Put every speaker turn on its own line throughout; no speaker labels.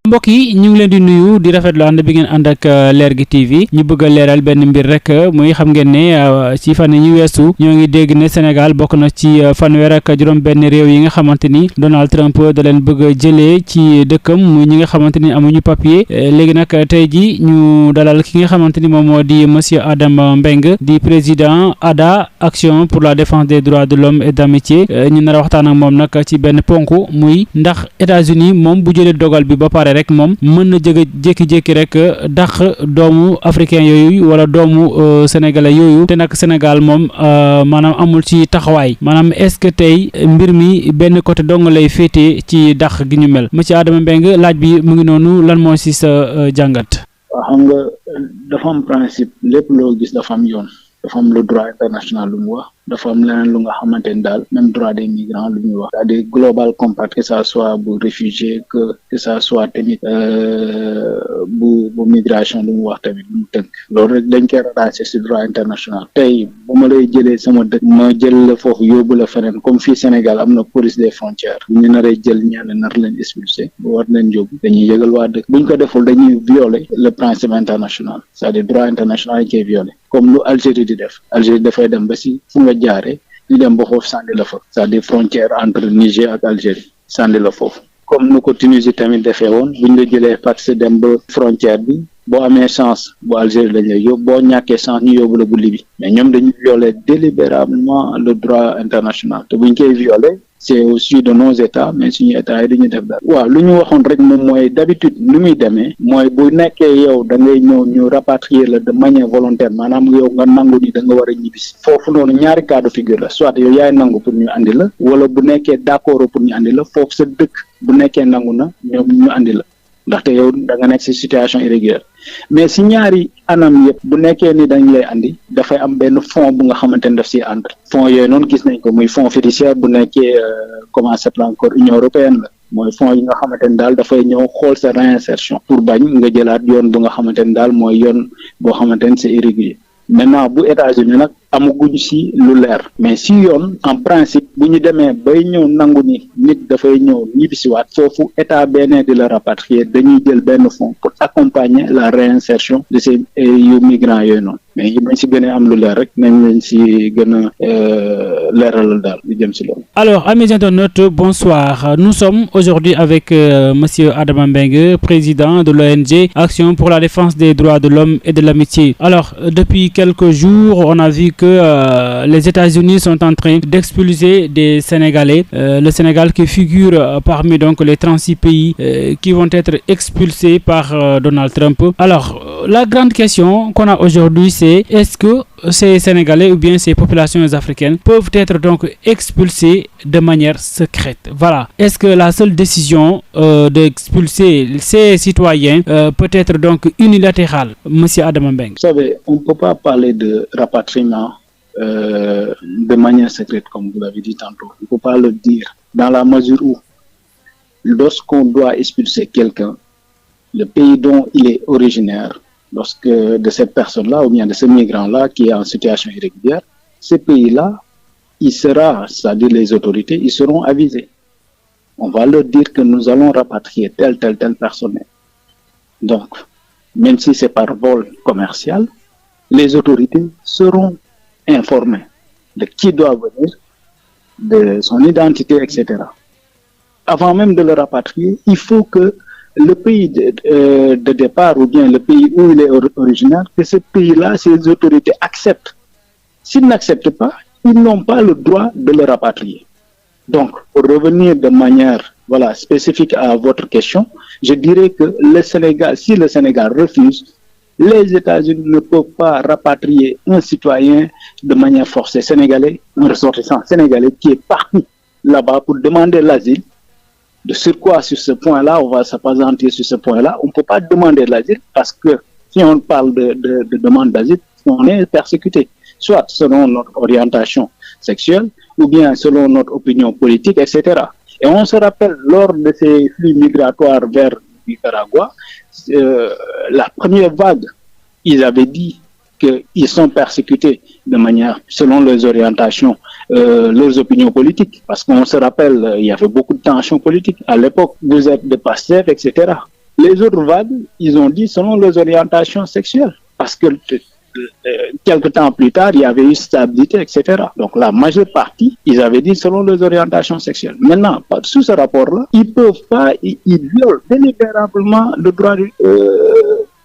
mbokk yi ñu ngi leen di nuyu di rafetlu ànd bi ngeen ànd ak Lergui TV ñu bëgg a leeral benn mbir rek muy xam ngeen ne ci fan yi ñu weesu ñoo ngi dégg ne Sénégal bokk na ci fanweer ak juróom benn réew yi nga xamante ni Donald Trump da leen bëgg a jëlee ci dëkkam muy ñi nga xamante ni amuñu papier léegi nag tey ji ñu dalal ki nga xamante ni moom moo di monsieur Adama Mbengue di président ADHA Action pour la défense des droits de l'homme et d'amitié ñu nar a waxtaan ak moom nag ci benn ponk muy ndax États-Unis moom bu jëlee dogal bi ba pare rek moom mën na jékki-jékki rek dàq doomu africain yooyu wala doomu sénégalais yooyu te nag Sénégal moom maanaam amul ci taxawaay maanaam est-ce que tey mbir mi benn côté dong lay féetee ci dàq gi ñu mel monsieur Adama Mbengue laaj bi mu ngi noonu lan moo ci sa jàngat.
xam nga dafa am principe lépp loo gis dafa am yoon dafa am le droit international lu mu wax dafa am leneen lu nga xamante ni daal même droit des migrants lu ñuy wax c'est-à-dire global compact que ça soit bu réfugié que ça soit tamit bu migration lu mu wax tamit lu mu tënk loolu rek dañ koy rattaché ci droit international tey bu ma lay jëlee sama dëkk ma jël la foofu yóbbu la feneen comme fii Sénégal am na police des frontières bu ñu naree jël ñenn nar leen expulsé bu war leen yóbbu dañuy yëgal waa dëkk buñ ko deful dañuy violer le principe international c'est-à-dire droit international dañ koy violer comme lu Algérie di def Algérie dafay dem ba ci fu nga jaare ñu dem ba foofu sànni la fa c'est-à-dire frontière entre Niger ak Algérie sànni la foofu comme nu ko Tunisie tamit defee woon bu ñu la jëlee Fax dem ba frontière bi boo amee chance bu Algérie lañ lay yóbbu boo ñàkkee chance ñu yóbbu la bu Libye mais ñoom dañuy violer délibérément le droit international te buñ koy violer c'est aussi de nos états mais suñu états yi dañuy def dara waaw lu ñu waxoon rek moom mooy d'habitude lu muy demee mooy bu nekkee yow da ngay ñëw ñu rapatrier la de manière volontaire maanaam yow nga nangu ni da nga war a ñibbisi foofu noonu ñaari cas de figure la soit yow yaay nangu pour ñu andi la wala bu nekkee d'accord pour ñu andi la foofu sa dëkk bu nekkee nangu na ñoom ñu andi la ndaxte yow da nga nekk ci situation irrégulière mais ci ñaari anam yëpp bu nekkee ni dañ lay andi dafay am benn fonds bu nga xamante ne daf ci ànd fonds yooyu noonu gis nañ ko muy fonds fiduciaire bu nekkee comment s'appelle encore Union européenne la mooy fonds yi nga xamante ne daal dafay ñëw xool sa réinsertion pour bañ nga jëlaat yoon bu nga xamante ne daal mooy yoon boo xamante ne c'est irrégulier maintenant bu États-Unis nag amaguñ ci lu leer mais ci yoon en principe bu ñu demee bay ñëw nangu ni nit dafay ñëw ñibbisiwaat foofu état benn di la rapatrier dañuy jël benn fonds pour accompagner la réinsertion de ces yu migrants yooyu noonu mais yi bañ ci gën a am lu leer rek nañ leen ci gën a leeralal daal lu jëm ci loolu.
Alors amis internautes, bonsoir. Nous sommes aujourd'hui avec monsieur Adama Mbengue, président de l'ONG Action pour la défense des droits de l'homme et de l'amitié. Alors depuis quelques jours, on a vu que les États-Unis sont en train d'expulser des Sénégalais. Le Sénégal qui figure parmi donc les 36 pays qui vont être expulsés par Donald Trump. Alors la grande question qu'on a aujourd'hui, c'est est-ce que ces Sénégalais ou bien ces populations africaines peuvent être donc expulsées de manière secrète? Voilà. Est-ce que la seule décision d'expulser ces citoyens peut être donc unilatérale, monsieur Adama Mbengue?
Vous savez, on ne peut pas parler de rapatriement de manière secrète, comme vous l'avez dit tantôt. On ne peut pas le dire dans la mesure où lorsqu'on doit expulser quelqu'un, le pays dont il est originaire, lorsque de cette personne-là ou bien de ce migrant-là qui est en situation irrégulière, ce pays-là, il sera, c'est-à-dire les autorités, ils seront avisés. On va leur dire que nous allons rapatrier telle personne. Donc, même si c'est par vol commercial, les autorités seront informées de qui doit venir, de son identité, etc. Avant même de le rapatrier, il faut que le pays de départ ou bien le pays où il est originaire, que ce pays-là, ces autorités acceptent. S'ils n'acceptent pas, ils n'ont pas le droit de le rapatrier. Donc, pour revenir de manière spécifique à votre question, je dirais que le Sénégal, si le Sénégal refuse, les États-Unis ne peuvent pas rapatrier un citoyen de manière forcée sénégalais, un ressortissant sénégalais qui est parti là-bas pour demander l'asile. De surcroît, sur ce point-là, on va s'appesantir sur ce point-là. On ne peut pas demander l'asile parce que si on parle de demande d'asile, on est persécuté, soit selon notre orientation sexuelle ou bien selon notre opinion politique, etc. Et on se rappelle, lors de ces flux migratoires vers Nicaragua, la première vague, ils avaient dit qu'ils sont persécutés de manière, selon leurs orientations, leurs opinions politiques. Parce qu'on se rappelle, il y avait beaucoup de tensions politiques. À l'époque, vous êtes de PASTEF, etc. Les autres vagues, ils ont dit selon leurs orientations sexuelles. Parce que quelque temps plus tard, il y avait eu stabilité, etc. Donc la majeure partie, ils avaient dit selon leurs orientations sexuelles. Maintenant, sous ce rapport-là, ils peuvent pas, ils violent délibérément le droit du,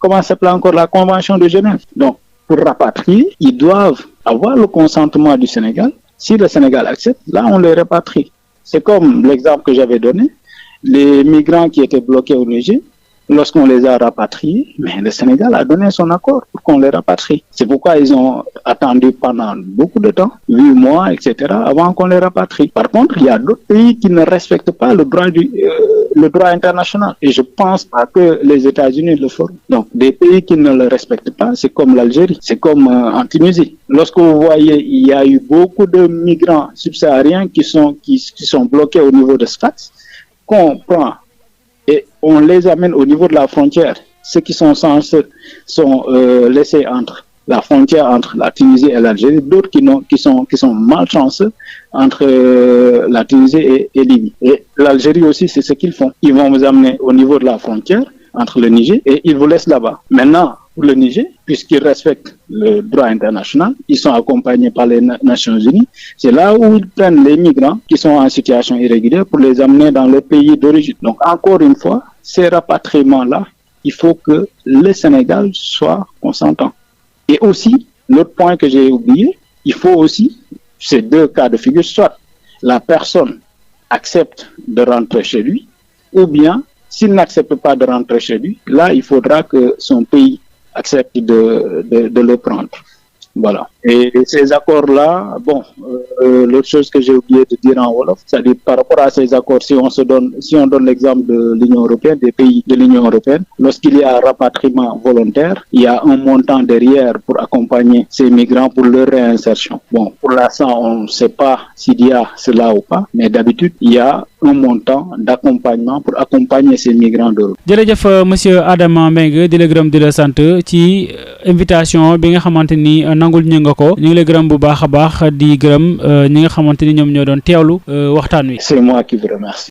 comment s'appelle encore, la Convention de Genève. Donc, pour rapatrier, ils doivent avoir le consentement du Sénégal. Si le Sénégal accepte, là, on les rapatrie. C'est comme l'exemple que j'avais donné, les migrants qui étaient bloqués au Niger. Lorsqu'on les a rapatriés, mais le Sénégal a donné son accord pour qu'on les rapatrie. C'est pourquoi ils ont attendu pendant beaucoup de temps, 8 mois, etc., avant qu'on les rapatrie. Par contre, il y a d'autres pays qui ne respectent pas le droit international. Et je pense pas que les États-Unis le feront. Donc, des pays qui ne le respectent pas, c'est comme l'Algérie, c'est comme en Tunisie. Lorsque vous voyez, il y a eu beaucoup de migrants subsahariens qui sont bloqués au niveau de Sfax, qu'on prend et on les amène au niveau de la frontière. Ceux qui sont laissés entre la frontière entre la Tunisie et l'Algérie, d'autres qui sont malchanceux entre la Tunisie et Libye. Et l'Algérie aussi, c'est ce qu'ils font. Ils vont vous amener au niveau de la frontière entre le Niger et ils vous laissent là-bas. Maintenant, pour le Niger, puisqu'ils respectent le droit international, ils sont accompagnés par les Nations Unies. C'est là où ils prennent les migrants qui sont en situation irrégulière pour les amener dans leur pays d'origine. Donc, encore une fois, ces rapatriements-là, il faut que le Sénégal soit consentant. Et aussi, l'autre point que j'ai oublié, il faut aussi, ces deux cas de figure, soit la personne accepte de rentrer chez lui, ou bien, s'il n'accepte pas de rentrer chez lui, là, il faudra que son pays accepte de le prendre. Voilà. Et ces accords-là, bon, l'autre chose que j'ai oublié de dire en Wolof, c'est-à-dire par rapport à ces accords, si on donne l'exemple de l'Union européenne, des pays de l'Union européenne, lorsqu'il y a un rapatriement volontaire, il y a un montant derrière pour accompagner ces migrants pour leur réinsertion. Bon, pour l'instant, on ne sait pas s'il y a cela ou pas, mais d'habitude, il y a un montant d'accompagnement pour accompagner ces migrants d'Europe.
jërëjëf monsieur Adama Mbengue di la gërëm di la sant ci invitation bi nga xamante ni nangul ñu nga ko ñu ngi lay gërëm bu baax a baax di gërëm ñi nga xamante ni ñoom ñoo doon teewlu waxtaan wi.
C'est moi qui vous remercie.